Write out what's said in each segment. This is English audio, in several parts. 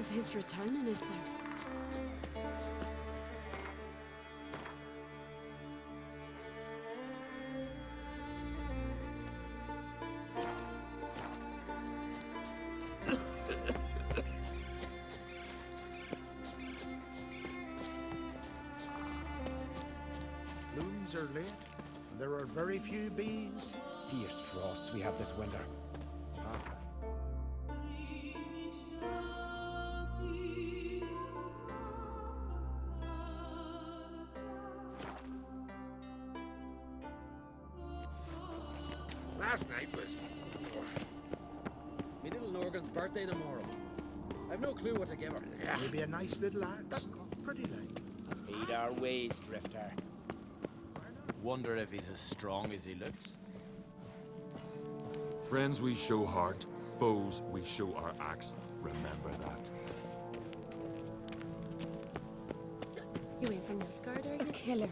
of his returning, is there? Blooms are late, and there are very few bees. Fierce frosts we have this winter. Last night was... Me little Norgan's birthday tomorrow. I've no clue what to give her. Maybe a nice little axe. Pretty like. Heed our ways, Drifter. Wonder if he's as strong as he looks. Friends we show heart, foes we show our axe. Remember that. You ain't from Nilfgaard, are you? A killer.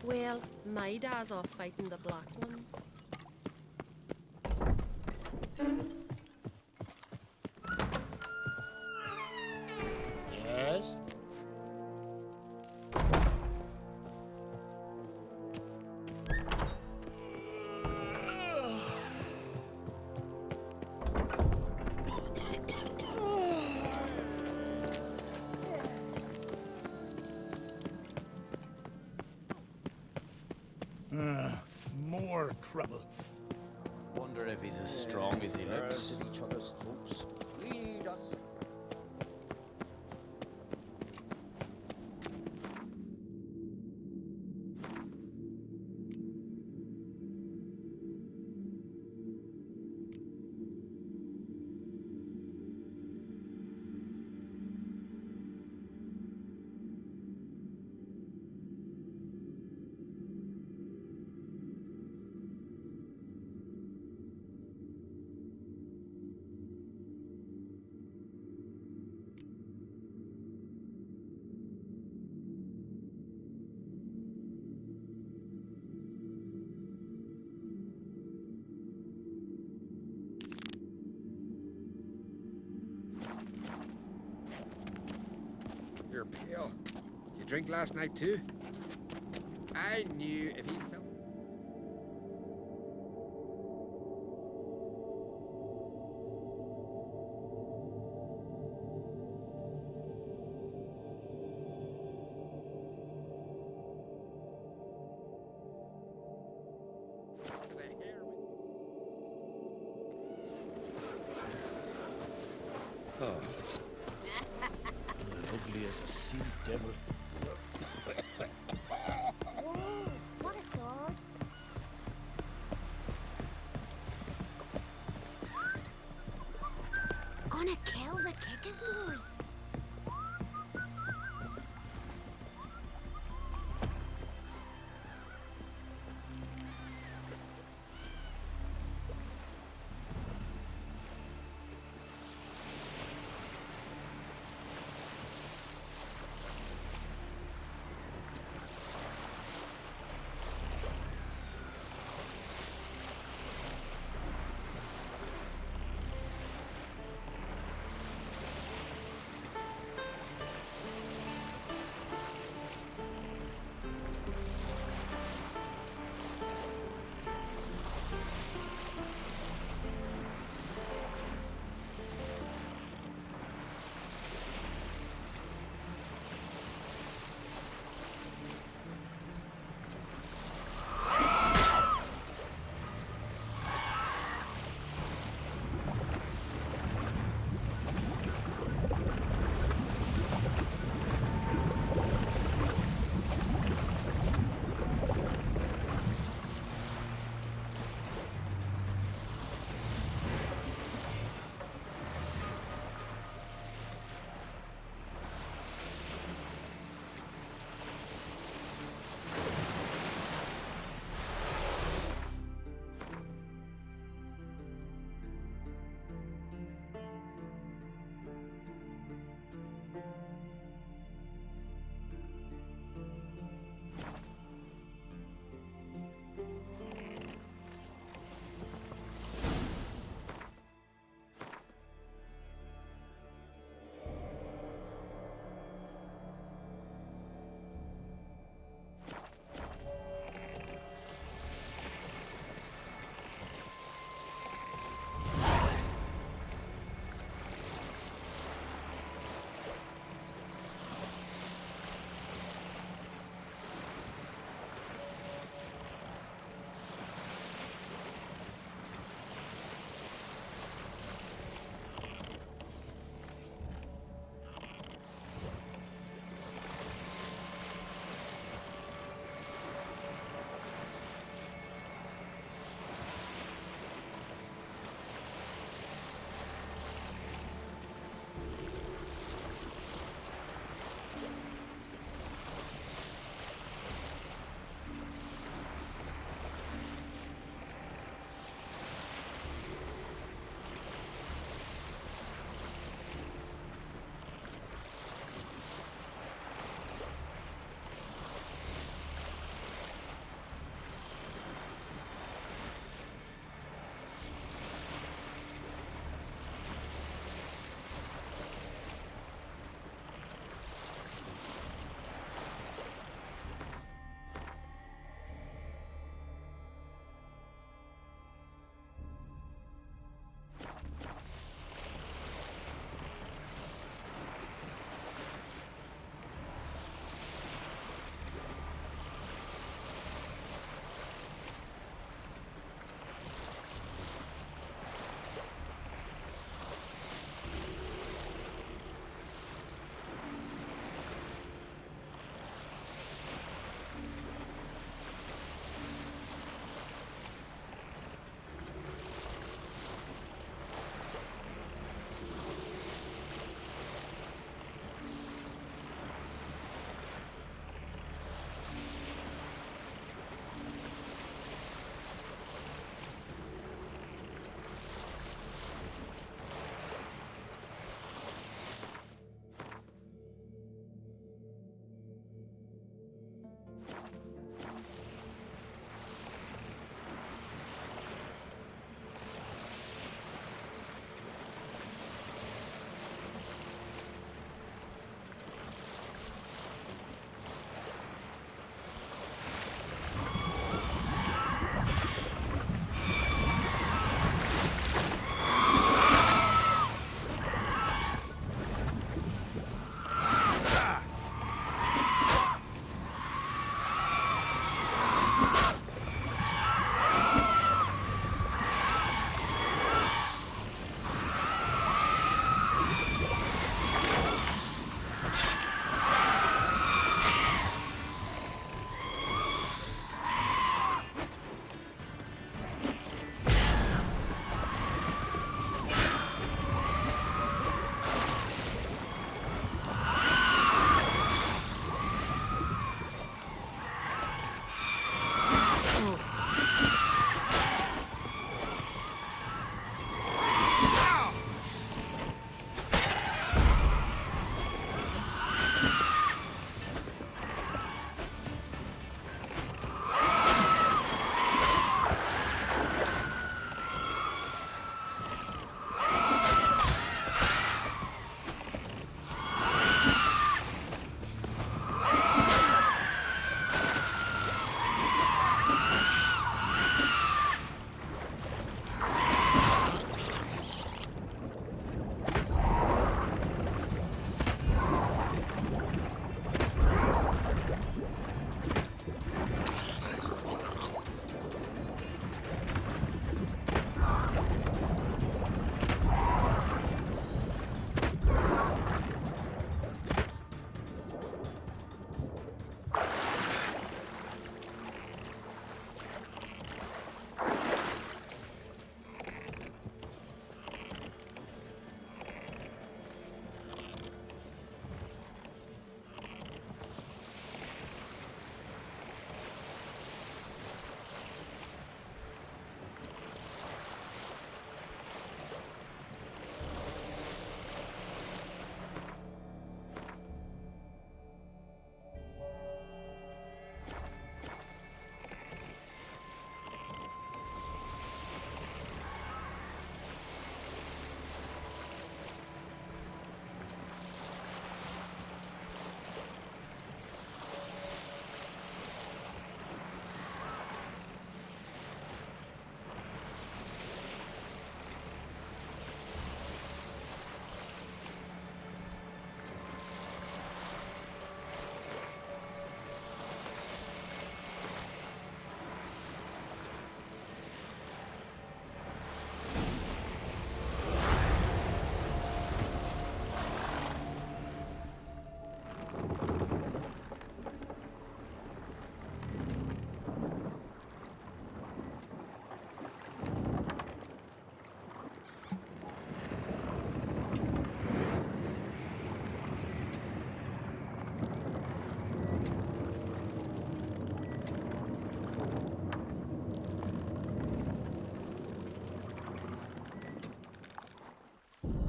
Well, my dad's off fighting the black ones. Yes? More trouble. Wonder if he's as strong as he looks. At each other's throats. Lead us. You're pale. You drink last night too? I knew if he felt... Ugly as a sea devil. Whoa, what a sword. Gonna kill the Kickasmores.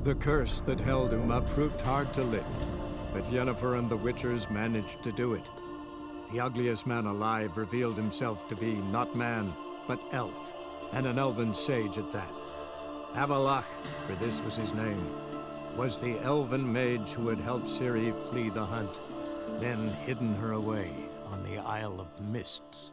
The curse that held Uma proved hard to lift, but Yennefer and the Witchers managed to do it. The ugliest man alive revealed himself to be not man, but elf, and an elven sage at that. Avalach, for this was his name, was the elven mage who had helped Ciri flee the hunt, then hidden her away on the Isle of Mists.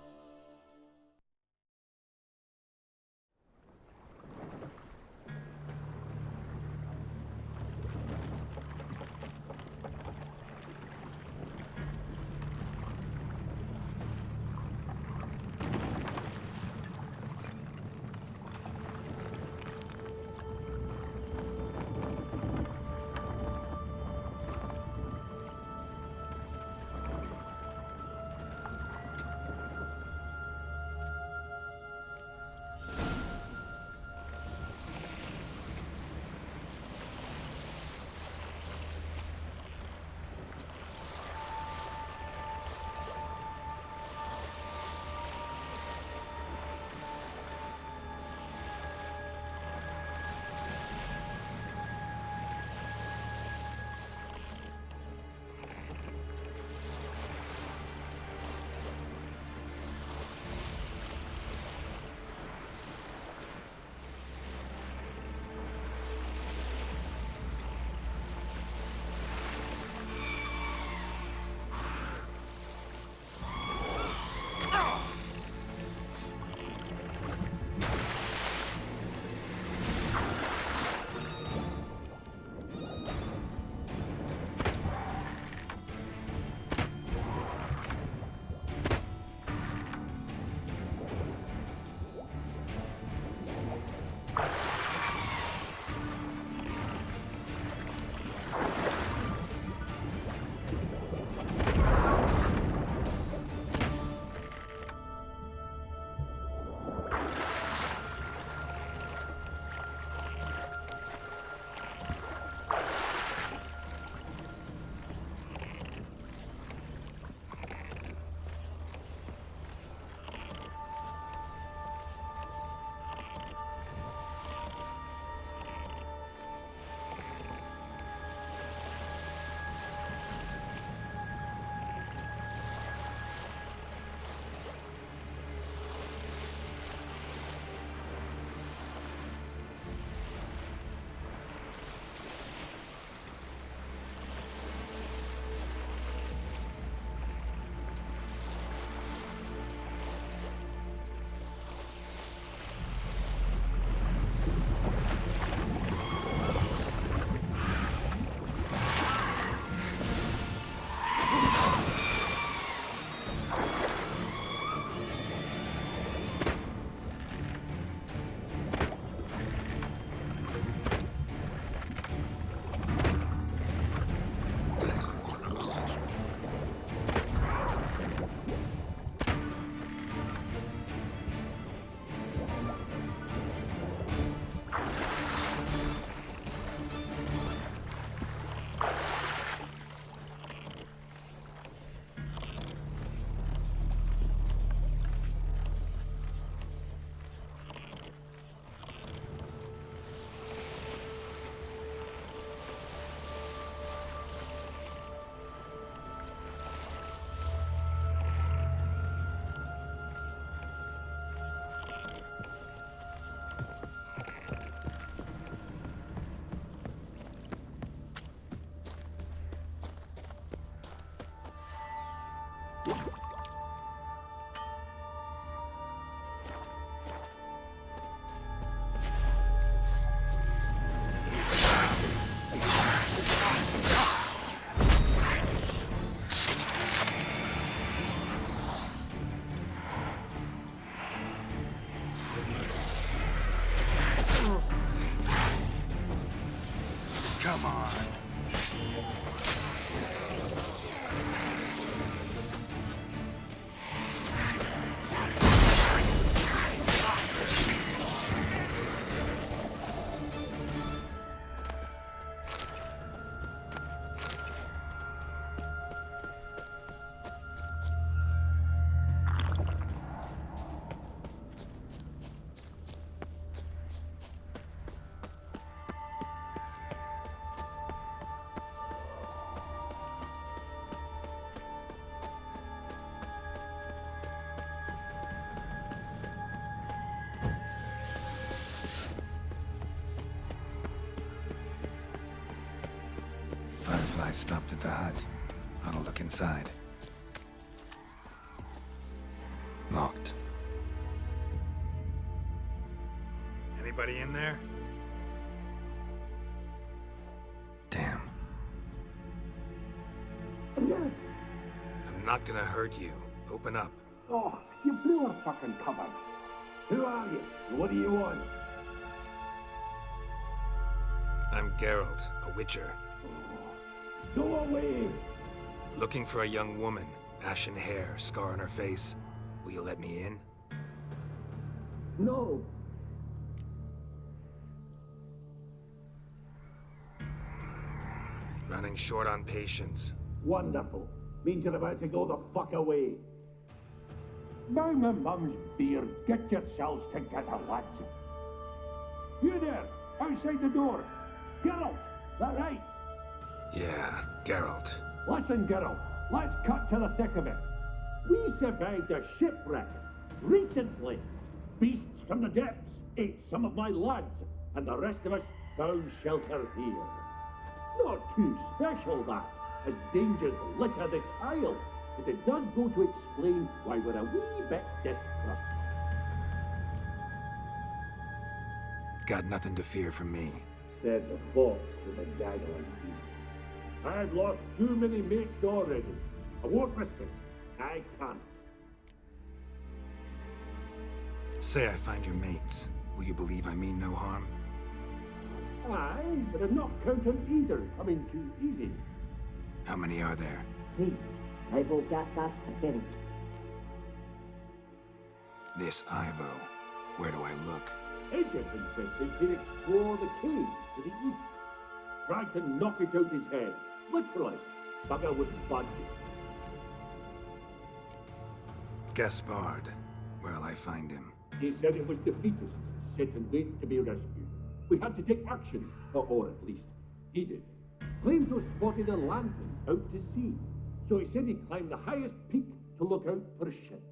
the hut. I'll look inside. Locked. Anybody in there? Damn. I'm not gonna hurt you. Open up. Oh, you blew our fucking cover. Who are you? What do you want? I'm Geralt, a witcher. Go away! Looking for a young woman. Ashen hair, scar on her face. Will you let me in? No. Running short on patience. Wonderful. Means you're about to go the fuck away. By my mum's beard, get yourselves together, lads. You there, outside the door. Geralt, that right? Yeah, Geralt. Listen, Geralt, let's cut to the thick of it. We survived a shipwreck recently. Beasts from the depths ate some of my lads, and the rest of us found shelter here. Not too special, that, as dangers litter this isle, but it does go to explain why we're a wee bit distrustful. Got nothing to fear from me. Said the fox to the gaggling beast. I've lost too many mates already. I won't risk it. I can't. Say I find your mates. Will you believe I mean no harm? Aye, but I'm not counting either coming too easy. How many are there? 3. Ivo, Gaspar, and Ferenc. This Ivo. Where do I look? Agent insisted he'd explore the caves to the east. Tried to knock it out his head. Literally. Bugger wouldn't budge. Gaspard. Where'll I find him? He said it was defeatist, sit and wait to be rescued. We had to take action, or at least he did. Claimed to have spotted a lantern out to sea, so he said he'd climb the highest peak to look out for ships.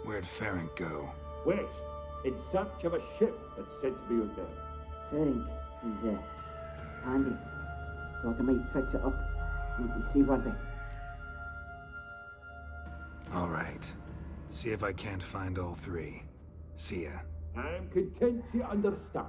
Where'd Ferenc go? West, in search of a ship that's said to be out there. Ferenc is, handy. Thought I might fix it up. Need to see what they... All right. See if I can't find all 3. See ya. I'm content to understand.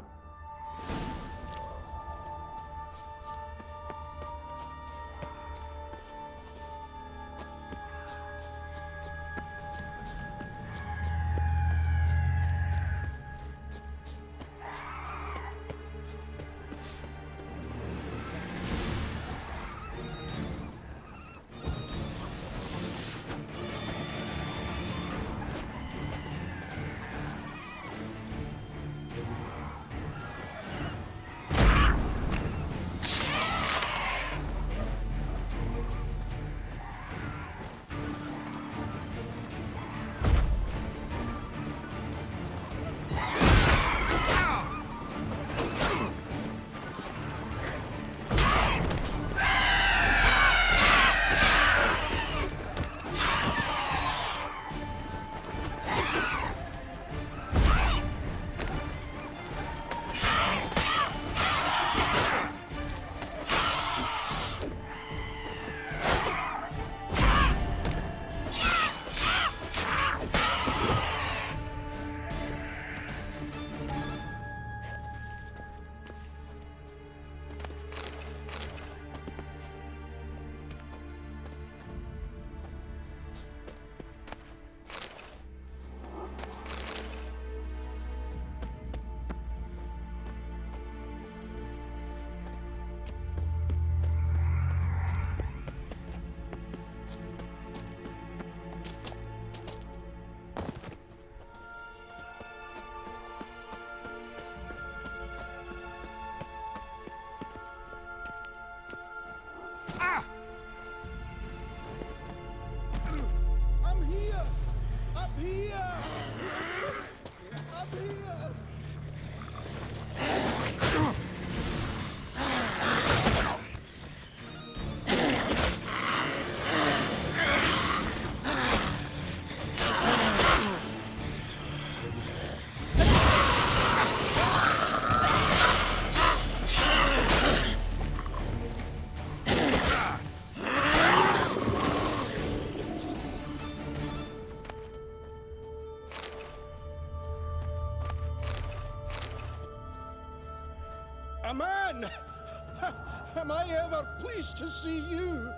am I ever pleased to see you.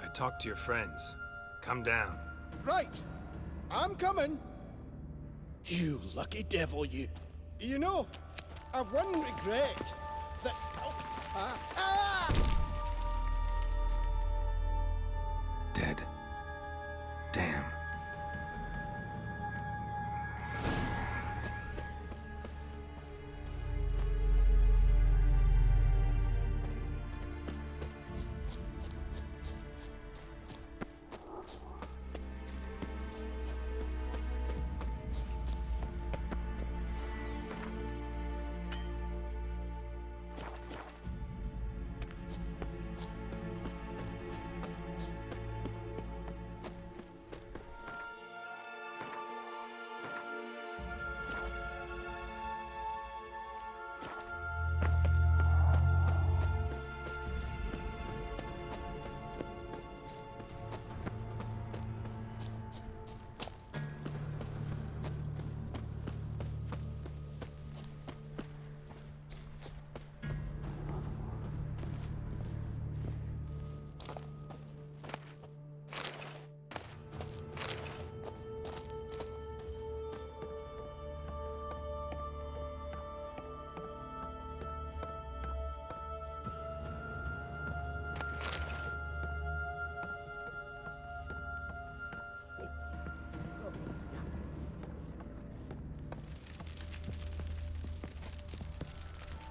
I talked to your friends. Come down. Right. I'm coming. You lucky devil, you. You know, I've one regret. That... Dead. Damn.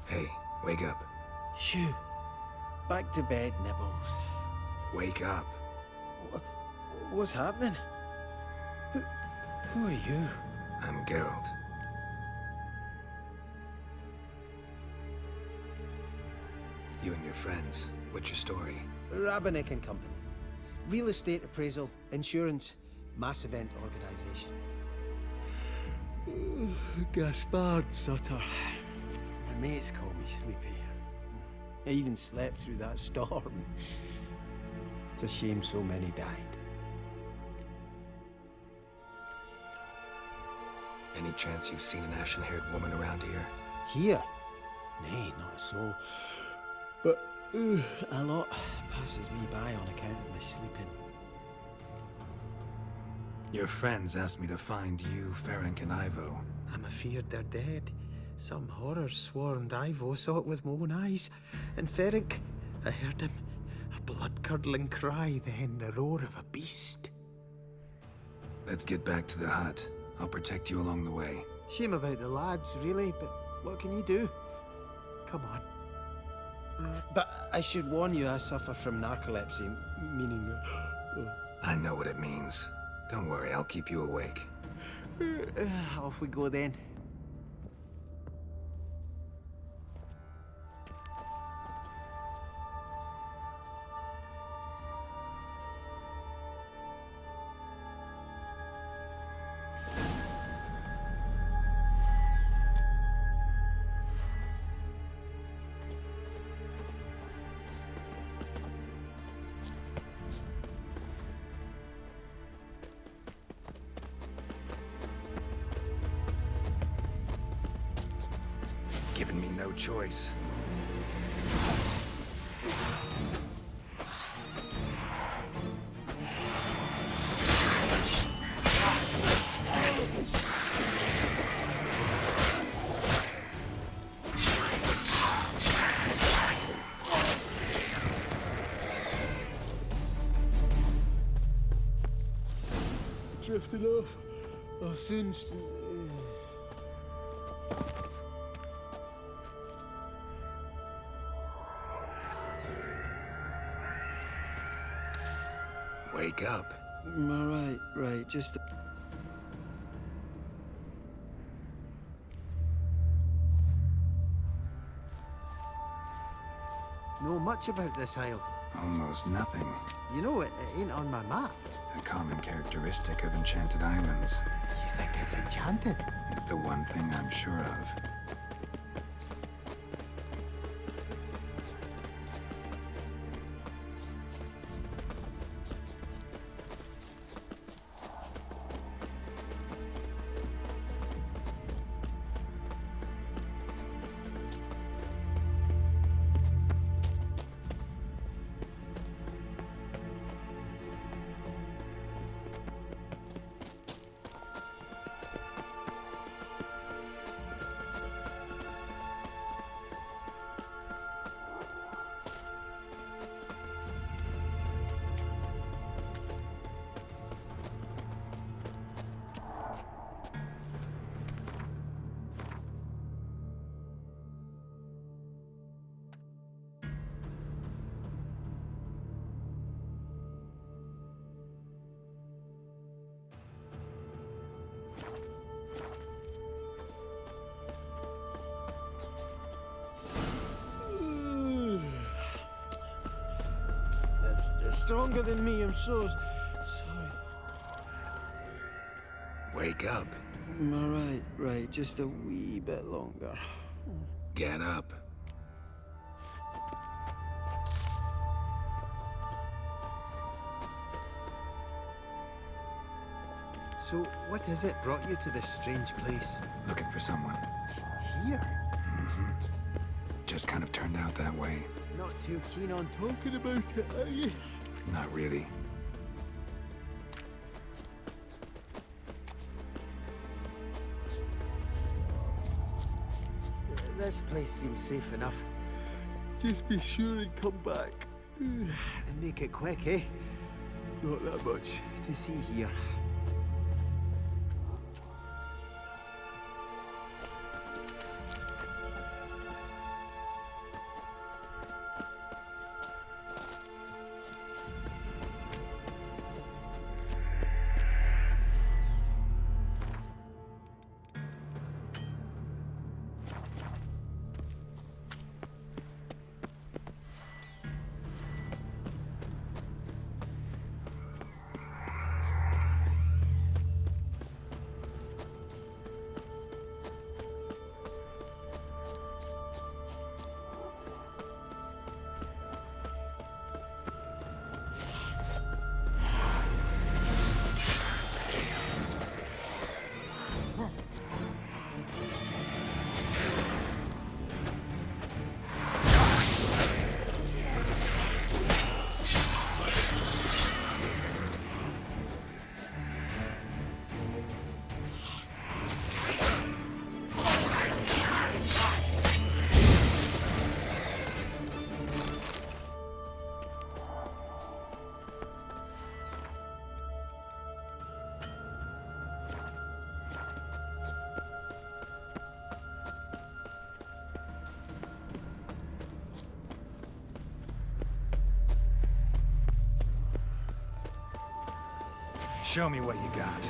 Hey, wake up. Shoo. Back to bed, Nibbles. Wake up. What's happening? Who are you? I'm Geralt. You and your friends. What's your story? Rabenik and Company. Real estate appraisal, insurance, mass event organization. Gaspard Sutter. My mates call me Sleepy. I even slept through that storm. It's a shame so many died. Any chance you've seen an ashen-haired woman around here? Here? Nay, not a soul. But a lot passes me by on account of my sleeping. Your friends asked me to find you, Ferenc, and Ivo. I'm afeard they're dead. Some horror swarmed Ivo, saw it with my own eyes. And Ferenc, I heard him. A blood-curdling cry, then the roar of a beast. Let's get back to the hut. I'll protect you along the way. Shame about the lads, really, but what can you do? Come on. But I should warn you, I suffer from narcolepsy, meaning... I know what it means. Don't worry, I'll keep you awake. Off we go then. Given me no choice. Drifting off. I'll soon... Wake up. Right, just... Know much about this isle? Almost nothing. You know, it ain't on my map. A common characteristic of enchanted islands. You think it's enchanted? It's the one thing I'm sure of. stronger than me. I'm so sorry. Wake up. All right, right. Just a wee bit longer. Get up. So, what is it brought you to this strange place? Looking for someone. Here? Just kind of turned out that way. Not too keen on talking about it, are you? Not really. This place seems safe enough. Just be sure and come back. And make it quick, eh? Not that much to see here. Show me what you got.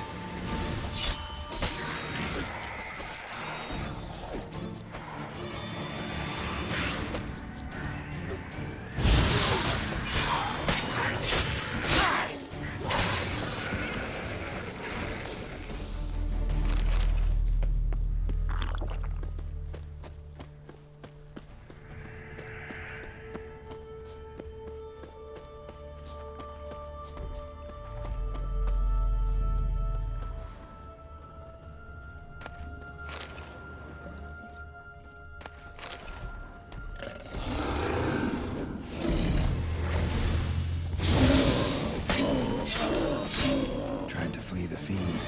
Tried to flee the fiend.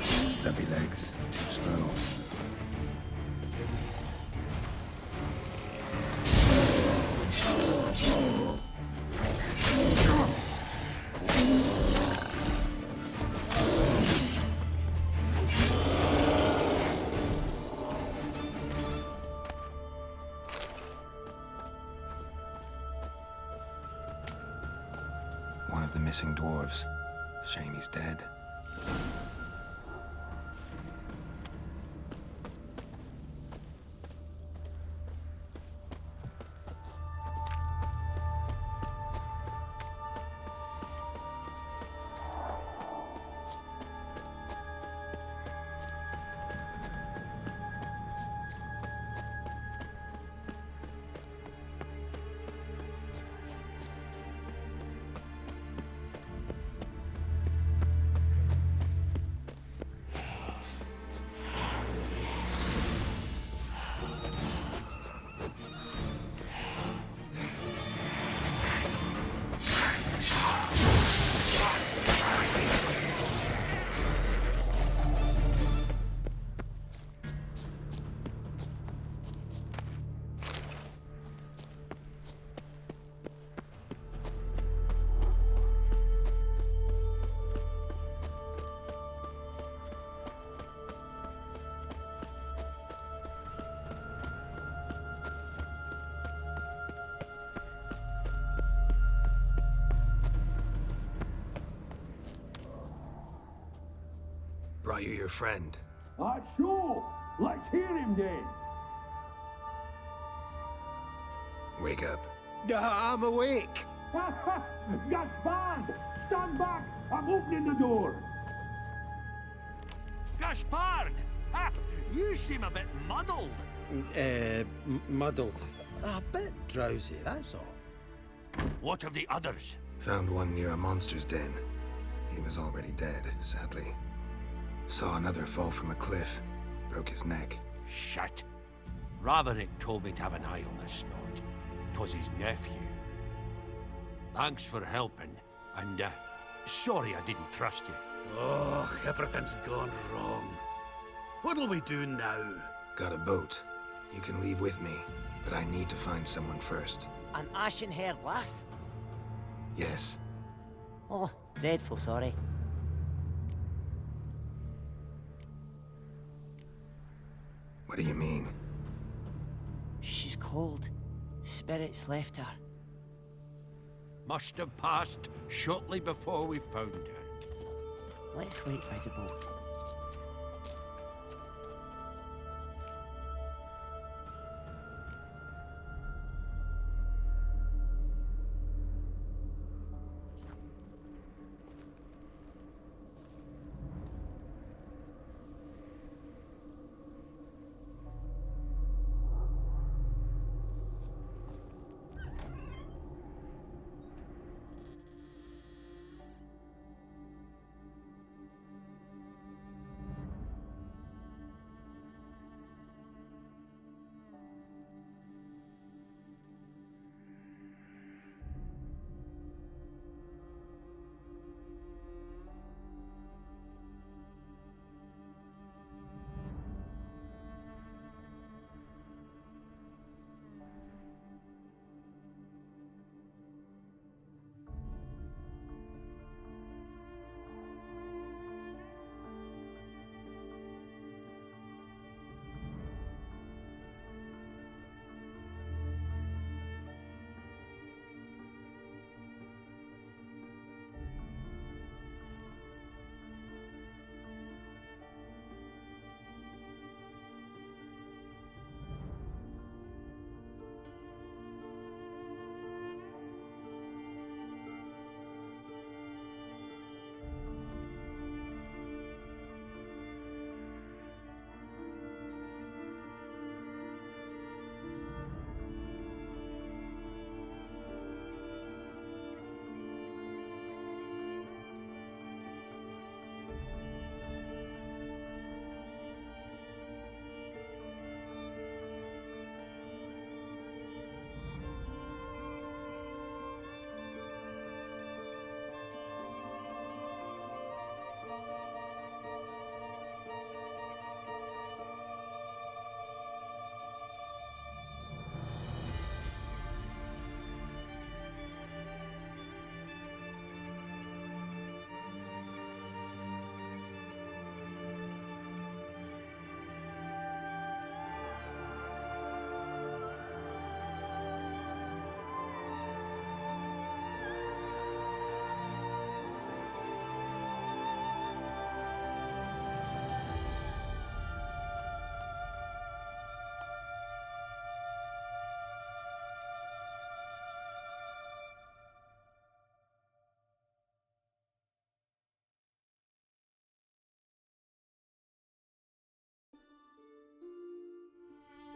Stubby legs, too slow. One of the missing dwarves. Shame he's dead. Brought you your friend. Sure. Let's hear him then. Wake up. I'm awake. Gaspard! Stand back! I'm opening the door! Gaspard! Ha! You seem a bit muddled. Muddled. A bit drowsy, that's all. What of the others? Found one near a monster's den. He was already dead, sadly. Saw another fall from a cliff. Broke his neck. Shit. Rabinick told me to have an eye on the snot. 'Twas his nephew. Thanks for helping, and sorry I didn't trust you. Oh, everything's gone wrong. What'll we do now? Got a boat. You can leave with me, but I need to find someone first. An ashen-haired lass? Yes. Oh, dreadful sorry. What do you mean? She's cold. Spirits left her. Must have passed shortly before we found her. Let's wait by the boat.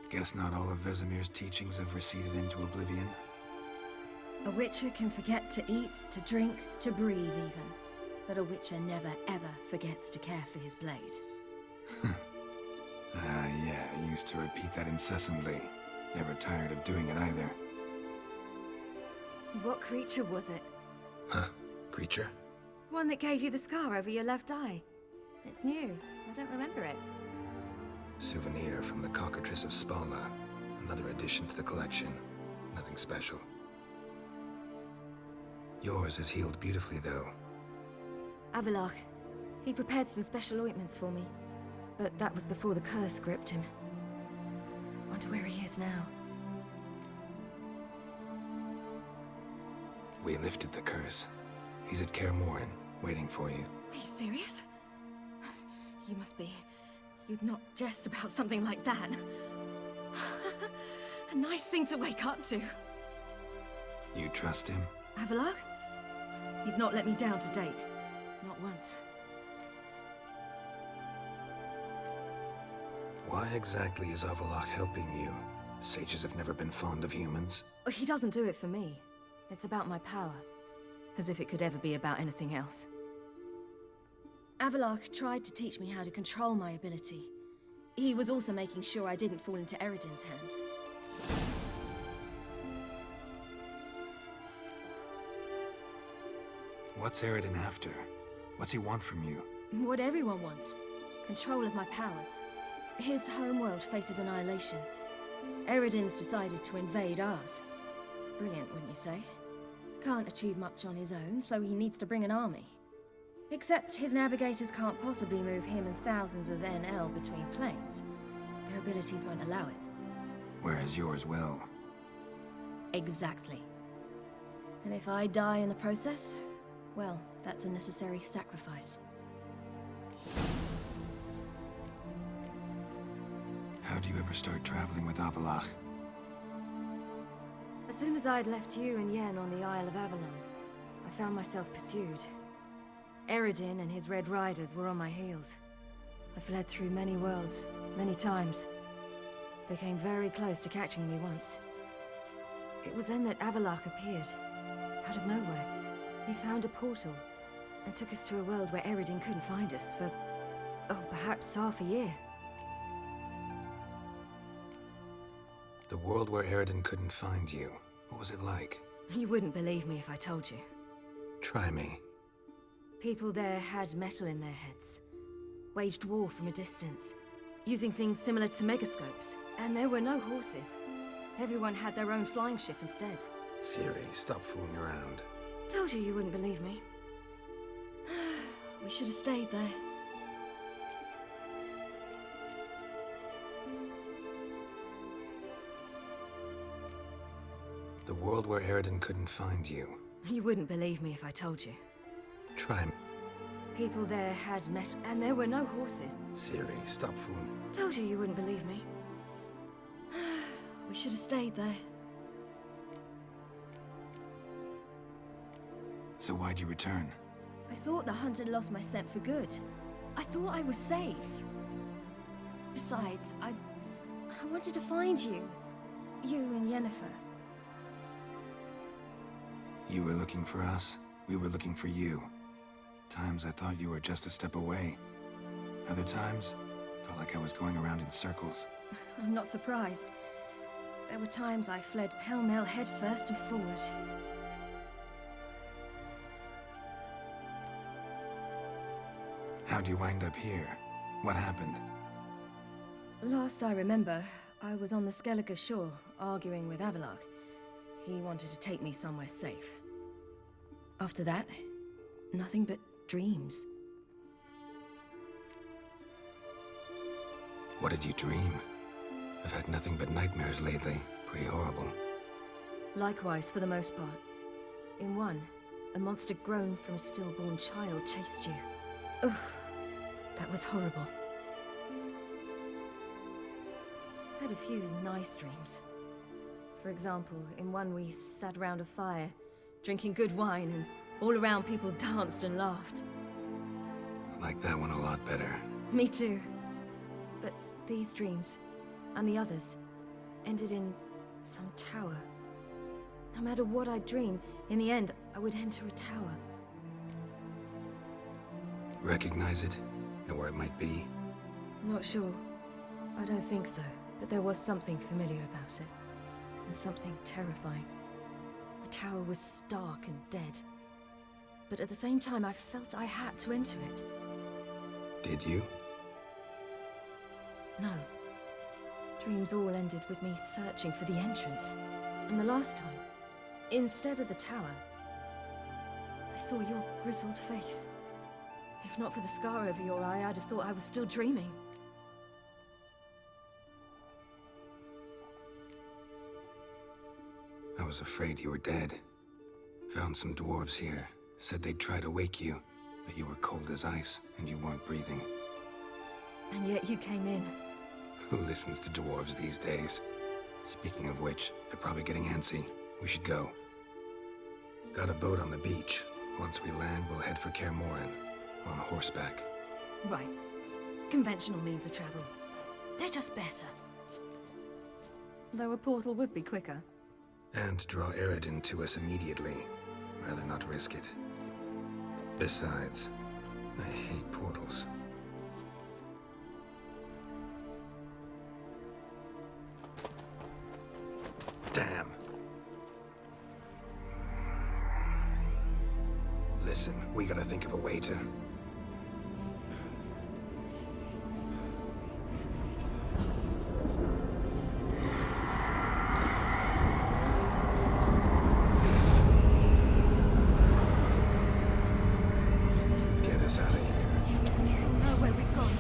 Guess not all of Vesemir's teachings have receded into oblivion. A witcher can forget to eat, to drink, to breathe even. But a witcher never ever forgets to care for his blade. Yeah, I used to repeat that incessantly. Never tired of doing it either. What creature was it? Huh? Creature? One that gave you the scar over your left eye. It's new. I don't remember it. Souvenir from the Cockatrice of Spala. Another addition to the collection. Nothing special. Yours is healed beautifully, though. Avallac'h. He prepared some special ointments for me. But that was before the curse gripped him. Wonder where he is now. We lifted the curse. He's at Kaer Morhen, waiting for you. Are you serious? You must be. You'd not jest about something like that. A nice thing to wake up to. You trust him? Avalok? He's not let me down to date. Not once. Why exactly is Avalok helping you? Sages have never been fond of humans. He doesn't do it for me. It's about my power. As if it could ever be about anything else. Avalok tried to teach me how to control my ability. He was also making sure I didn't fall into Eredin's hands. What's Eredin after? What's he want from you? What everyone wants. Control of my powers. His homeworld faces annihilation. Eredin's decided to invade ours. Brilliant, wouldn't you say? Can't achieve much on his own, so he needs to bring an army. Except his navigators can't possibly move him and thousands of NL between planes. Their abilities won't allow it. Whereas yours will. Exactly. And if I die in the process, well, that's a necessary sacrifice. How do you ever start traveling with Avalok? As soon as I'd left you and Yen on the Isle of Avalon, I found myself pursued. Eredin and his Red Riders were on my heels. I fled through many worlds, many times. They came very close to catching me once. It was then that Avalok appeared, out of nowhere. He found a portal, and took us to a world where Eredin couldn't find us for, oh, perhaps half a year. The world where Eredin couldn't find you. What was it like? You wouldn't believe me if I told you. Try me. People there had metal in their heads, waged war from a distance, using things similar to megascopes. And there were no horses. Everyone had their own flying ship instead. Ciri, stop fooling around. Told you wouldn't believe me. We should have stayed there. The world where Eredin couldn't find you. You wouldn't believe me if I told you. Try me. People there had met, and there were no horses. Ciri, stop fooling. Told you wouldn't believe me. We should have stayed there. So why'd you return? I thought the hunt had lost my scent for good. I thought I was safe. Besides, I wanted to find you. You and Yennefer. You were looking for us. We were looking for you. Times I thought you were just a step away. Other times, felt like I was going around in circles. I'm not surprised. There were times I fled pell-mell headfirst and forward. How'd you wind up here? What happened? Last I remember, I was on the Skellige shore, arguing with Avalok. He wanted to take me somewhere safe. After that, nothing but dreams. What did you dream? I've had nothing but nightmares lately. Pretty horrible. Likewise, for the most part. In one, a monster grown from a stillborn child chased you. Ugh, that was horrible. I had a few nice dreams. For example, in one we sat around a fire, drinking good wine, and all around people danced and laughed. I like that one a lot better. Me too. But these dreams, and the others, ended in some tower. No matter what I dream, in the end, I would enter a tower. Recognize it? Know where it might be? Not sure. I don't think so. But there was something familiar about it. And something terrifying. The tower was stark and dead. But at the same time, I felt I had to enter it. Did you? No. Dreams all ended with me searching for the entrance. And the last time, instead of the tower, I saw your grizzled face. If not for the scar over your eye, I'd have thought I was still dreaming. I was afraid you were dead. Found some dwarves here. Said they'd try to wake you, but you were cold as ice and you weren't breathing. And yet you came in. Who listens to dwarves these days? Speaking of which, they're probably getting antsy. We should go. Got a boat on the beach. Once we land, we'll head for Kaer Morhen, on horseback. Right. Conventional means of travel. They're just better. Though a portal would be quicker. And draw Eredin to us immediately. Rather not risk it. Besides, I hate portals. Damn. Listen, we gotta think of a way to... get us out of here. They'll know where we've gone.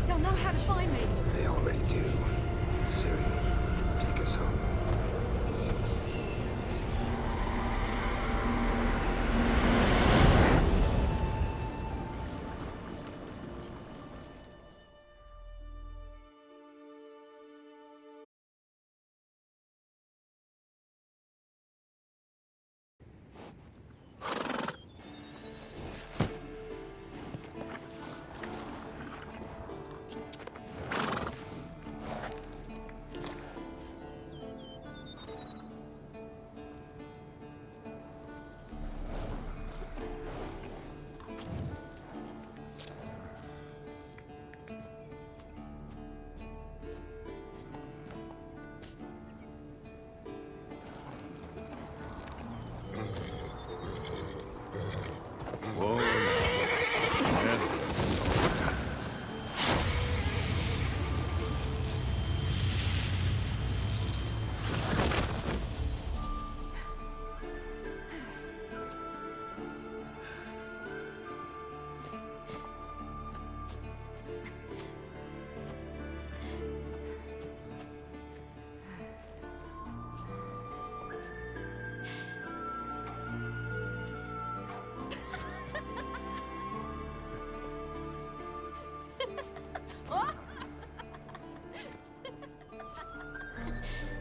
They'll know how to find me. They already do. Ciri, take us home.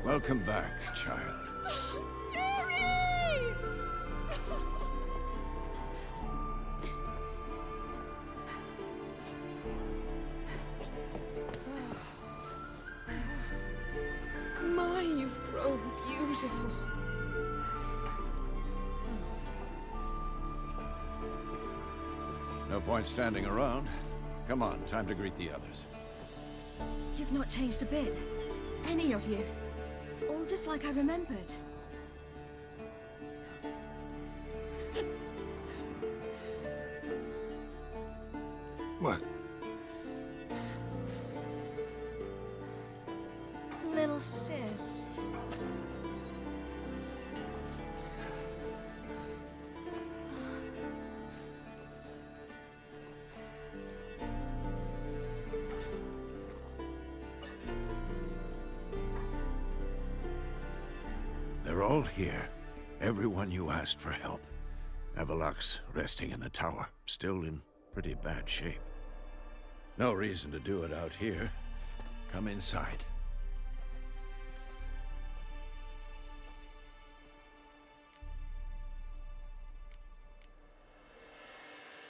Welcome back, child. My, you've grown beautiful. No point standing around. Come on, time to greet the others. You've not changed a bit. Any of you. All just like I remembered. What? Little sis. They're all here. Everyone you asked for help. Avallac'h's resting in the tower, still in pretty bad shape. No reason to do it out here. Come inside.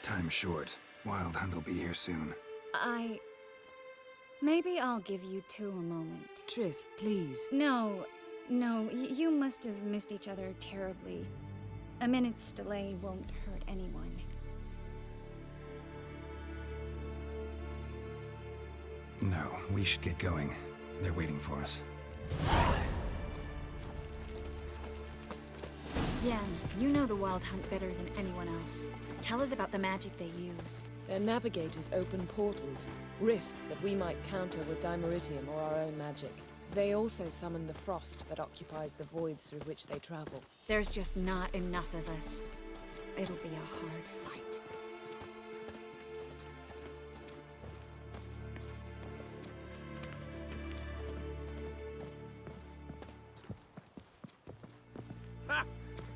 Time's short. Wild Hunt will be here soon. Maybe I'll give you two a moment. Triss, please. No, you must have missed each other terribly. A minute's delay won't hurt anyone. No, we should get going. They're waiting for us. Yen, you know the Wild Hunt better than anyone else. Tell us about the magic they use. Their navigators open portals, rifts that we might counter with Dimeritium or our own magic. They also summon the frost that occupies the voids through which they travel. There's just not enough of us. It'll be a hard fight. Ha!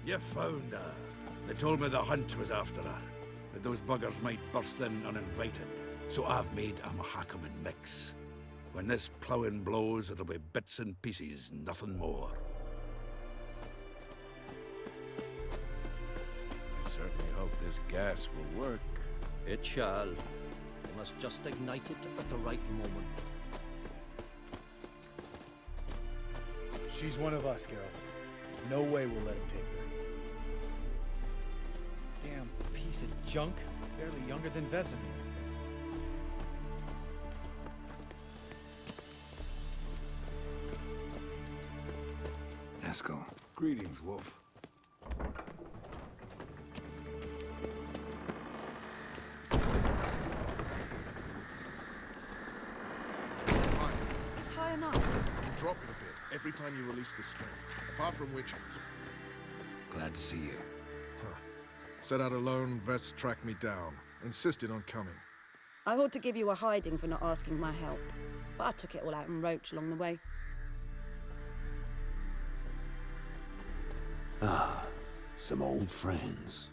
You found her. They told me the hunt was after her, that those buggers might burst in uninvited. So I've made a Mahakaman mix. When this ploughing blows, it'll be bits and pieces, nothing more. this gas will work. It shall. We must just ignite it at the right moment. She's one of us, Geralt. No way we'll let him take her. Damn piece of junk. Barely younger than Vesemir. Eskel. Greetings, Wolf. It's high enough. You drop it a bit every time you release the string. Apart from which... Glad to see you. Huh. Set out alone, Vest tracked me down. Insisted on coming. I ought to give you a hiding for not asking my help, but I took it all out in Roach along the way. Ah, some old friends.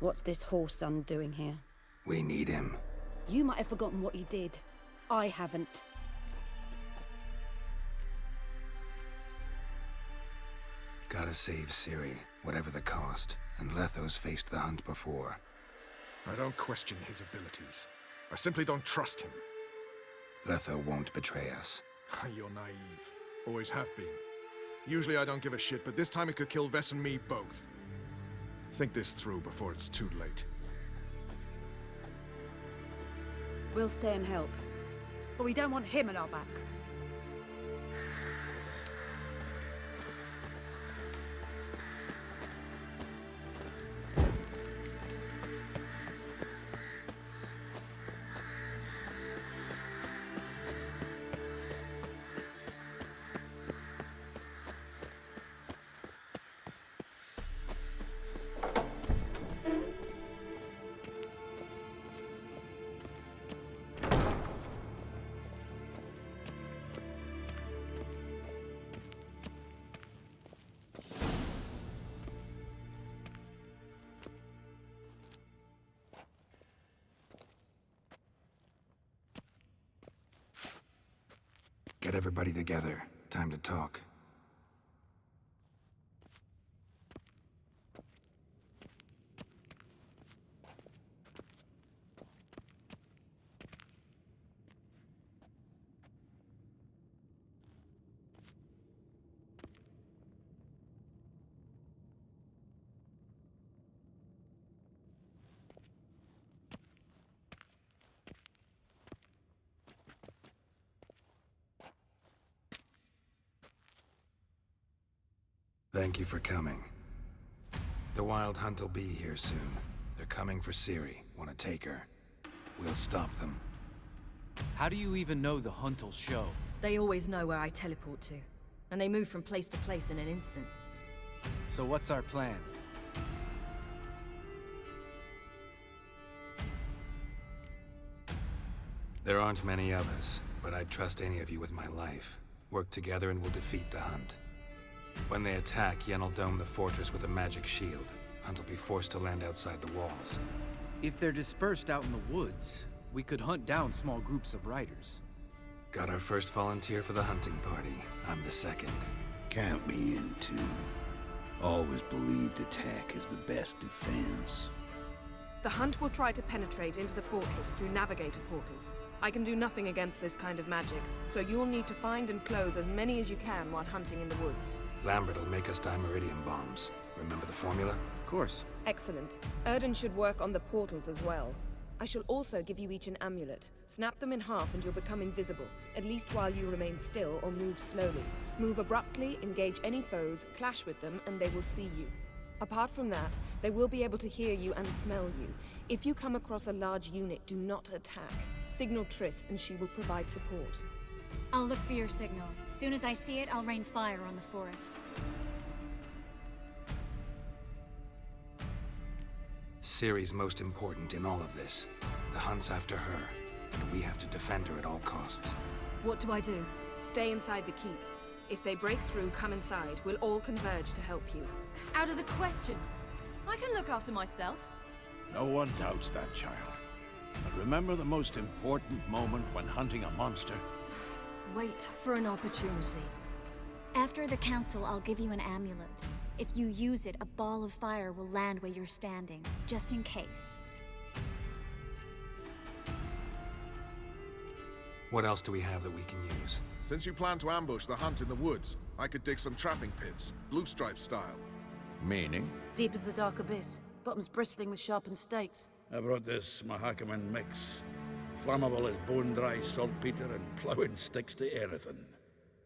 What's this horse son doing here? We need him. You might have forgotten what he did. I haven't. Gotta save Ciri, whatever the cost, and Letho's faced the hunt before. I don't question his abilities. I simply don't trust him. Letho won't betray us. You're naive. Always have been. Usually I don't give a shit, but this time it could kill Vess and me both. Think this through before it's too late. We'll stay and help. But we don't want him at our backs. Get everybody together. Time to talk. Thank you for coming. The Wild Hunt will be here soon. They're coming for Ciri. Want to take her? We'll stop them. How do you even know the Hunt will show? They always know where I teleport to, and they move from place to place in an instant. So what's our plan? There aren't many of us, but I'd trust any of you with my life. Work together and we'll defeat the Hunt. When they attack, Yen will dome the fortress with a magic shield. Hunt will be forced to land outside the walls. If they're dispersed out in the woods, we could hunt down small groups of riders. Got our first volunteer for the hunting party. I'm the second. Count me in too. Always believed attack is the best defense. The Hunt will try to penetrate into the fortress through navigator portals. I can do nothing against this kind of magic, so you'll need to find and close as many as you can while hunting in the woods. Lambert will make us dimeridium bombs. Remember the formula? Of course. Excellent. Erden should work on the portals as well. I shall also give you each an amulet. Snap them in half and you'll become invisible, at least while you remain still or move slowly. Move abruptly, engage any foes, clash with them, and they will see you. Apart from that, they will be able to hear you and smell you. If you come across a large unit, do not attack. Signal Triss and she will provide support. I'll look for your signal. Soon as I see it, I'll rain fire on the forest. Ciri's most important in all of this. The Hunt's after her, and we have to defend her at all costs. What do I do? Stay inside the keep. If they break through, come inside. We'll all converge to help you. Out of the question. I can look after myself. No one doubts that, child. But remember the most important moment when hunting a monster? Wait for an opportunity. After the council, I'll give you an amulet. If you use it, a ball of fire will land where you're standing, just in case. What else do we have that we can use? Since you plan to ambush the hunt in the woods, I could dig some trapping pits, blue stripe style. Meaning? Deep as the dark abyss, bottoms bristling with sharpened stakes. I brought this Mahakaman mix. Flammable as bone-dry saltpeter and ploughing sticks to anything.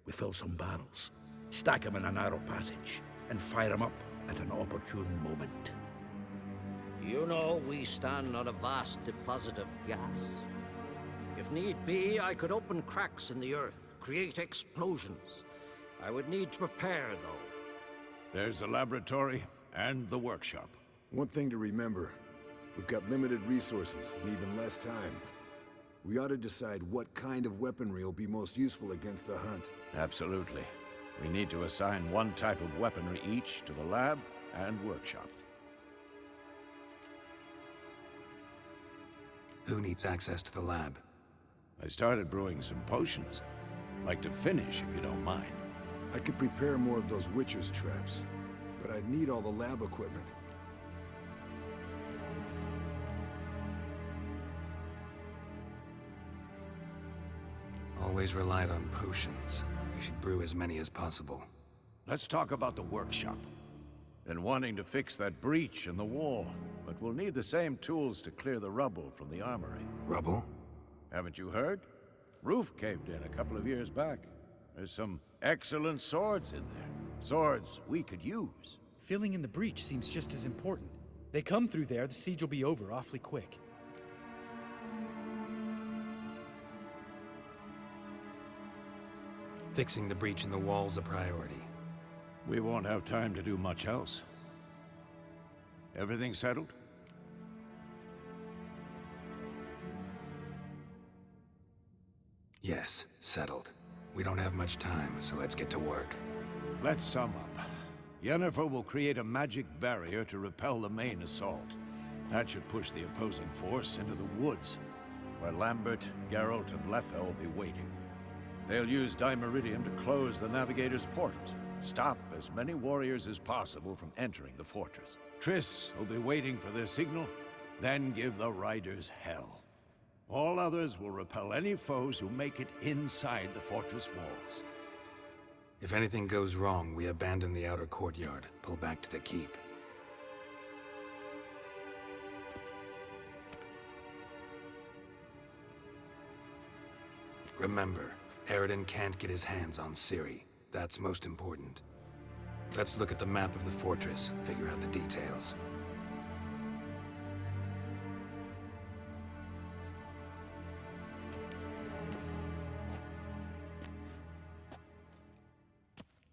We fill some barrels, stack them in a narrow passage, and fire them up at an opportune moment. You know, we stand on a vast deposit of gas. If need be, I could open cracks in the earth, create explosions. I would need to prepare, though. There's the laboratory and the workshop. One thing to remember, we've got limited resources and even less time. We ought to decide what kind of weaponry will be most useful against the hunt. Absolutely. We need to assign one type of weaponry each to the lab and workshop. Who needs access to the lab? I started brewing some potions. Like to finish, if you don't mind. I could prepare more of those Witcher's traps, but I'd need all the lab equipment. Always relied on potions. We should brew as many as possible. Let's talk about the workshop. Been wanting to fix that breach in the wall, but we'll need the same tools to clear the rubble from the armory. Rubble? Haven't you heard? Roof caved in a couple of years back. There's some excellent swords in there. Swords we could use. Filling in the breach seems just as important. They come through there, the siege will be over awfully quick. Fixing the breach in the wall's a priority. We won't have time to do much else. Everything settled? Yes, settled. We don't have much time, so let's get to work. Let's sum up. Yennefer will create a magic barrier to repel the main assault. That should push the opposing force into the woods, where Lambert, Geralt, and Letha will be waiting. They'll use Dimeridium to close the Navigator's portals, stop as many warriors as possible from entering the fortress. Triss will be waiting for their signal, then give the riders hell. All others will repel any foes who make it inside the fortress walls. If anything goes wrong, we abandon the outer courtyard, pull back to the keep. Remember, Eredin can't get his hands on Ciri. That's most important. Let's look at the map of the fortress, figure out the details.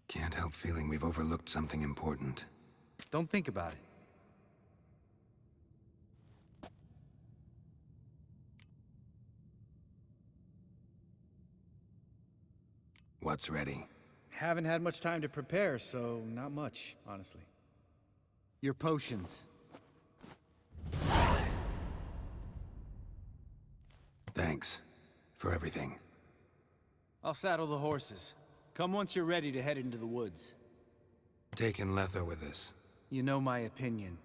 Can't help feeling we've overlooked something important. Don't think about it. What's ready? Haven't had much time to prepare, so not much, honestly. Your potions. Thanks for everything. I'll saddle the horses. Come once you're ready to head into the woods. Taking Letha with us. You know my opinion.